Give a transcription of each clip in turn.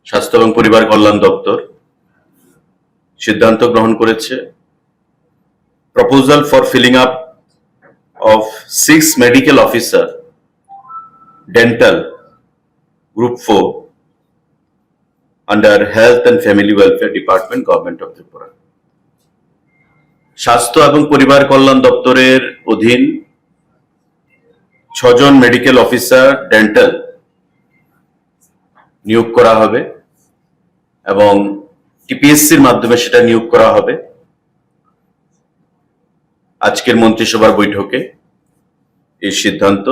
স্বাস্থ্য এবং পরিবার কল্যাণ দপ্তর সিদ্ধান্ত গ্রহণ করেছে proposal for filling up of 6 medical officer dental group 4 under health and family welfare department government of Tripura. স্বাস্থ্য এবং পরিবার কল্যাণ দপ্তরের অধীন 6 জন মেডিকেল অফিসার ডেন্টাল নিয়োগ করা হবে এবং টিপিএসসির মাধ্যমে সেটা নিয়োগ করা হবে। আজকের মন্ত্রিসভার বৈঠকে এই সিদ্ধান্ত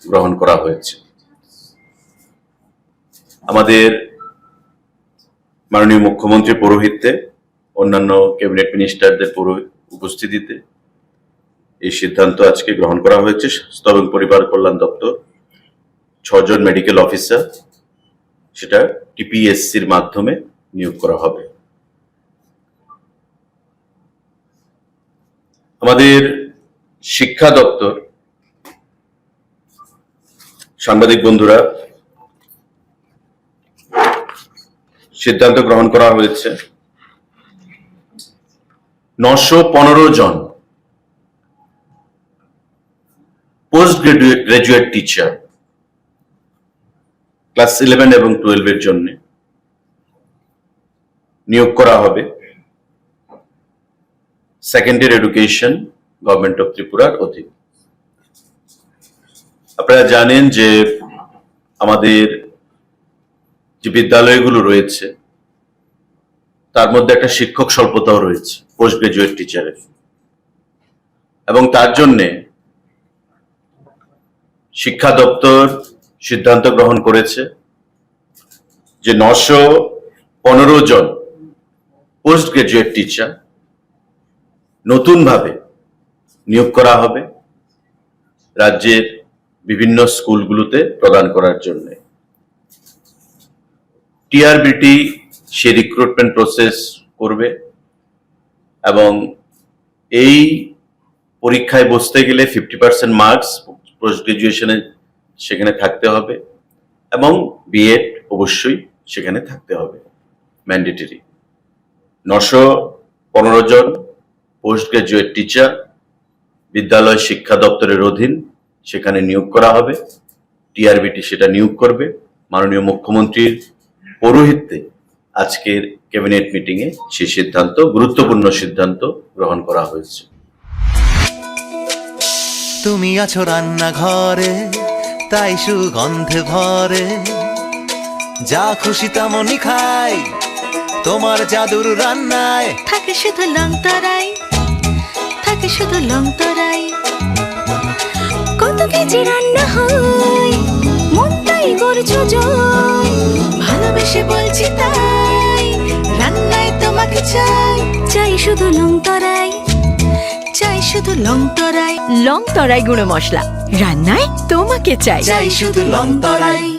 গ্রহণ করা হয়েছে। আমাদের মাননীয় মুখ্যমন্ত্রী পৌরোহিত্যে অন্যান্য ক্যাবিনেট মিনিস্টারদের উপস্থিতিতে এই সিদ্ধান্ত আজকে গ্রহণ করা হয়েছে। স্বাস্থ্য এবং পরিবার কল্যাণ দপ্তর 6 জন মেডিকেল অফিসার সেটা টিপিএসসির মাধ্যমে নিয়োগ করা হবে। আমাদের শিক্ষা দপ্তর, সাংবাদিক বন্ধুরা, সিদ্ধান্ত গ্রহণ করা হয়েছে 915 জন পোস্ট গ্রাজুয়েট টিচার ক্লাস 11 এবং 12 এর জন্য নিয়োগ করা হবে সেকেন্ডারি এডুকেশন গভর্নমেন্ট অফ ত্রিপুরার অধীনে। আপনারা জানেন যে আমাদের যে বিদ্যালয়গুলো রয়েছে তার মধ্যে একটা শিক্ষক স্বল্পতাও রয়েছে পোস্ট গ্রাজুয়েট টিচারের, এবং তার জন্যে শিক্ষা দপ্তর সিদ্ধান্ত গ্রহণ করেছে যে 915 জন পোস্ট গ্রাজুয়েট টিচার নতুনভাবে নিয়োগ করা হবে রাজ্যের বিভিন্ন স্কুলগুলোতে প্রদান করার জন্য। টিআরবিটি সে রিক্রুটমেন্ট প্রসেস করবে এবং এই পরীক্ষায় বসতে গেলে 50% মার্কস পোস্ট গ্রাজুয়েশনে সেখানে থাকতে হবে এবং বিএড অবশ্যই সেখানে থাকতে হবে, ম্যান্ডেটরি। 915 জন পোস্ট গ্রাজুয়েট টিচার বিদ্যালয় শিক্ষা দপ্তরের অধীন সেখানে নিয়োগ করা হবে। টিআরবিটি সেটা নিয়োগ করবে। মাননীয় মুখ্যমন্ত্রীর পৌরোহিত্যে আজকের ক্যাবিনেট মিটিং এ সেই সিদ্ধান্ত, গুরুত্বপূর্ণ সিদ্ধান্ত গ্রহণ করা হয়েছে। তুমি আছো রান্নাঘরে, তাই সুগন্ধে ভরে, যা খুশি তেমনই খাই তোমার জাদুর রান্নায়। থাকে শুধু লং তরাই, থাকে শুধু লং তরাই, কত কেজি রান্না হয় মন তাই করছো জয়, ভালোবেসে বলছি তাই রান্নায় তোমাকে চাই, চাই শুধু লং তরাই, চাই শুধু লং তরাই। লং তরাই গুঁড়ো মশলা, রান্নায় তোমাকে চাই, চাই শুধু লং তরাই।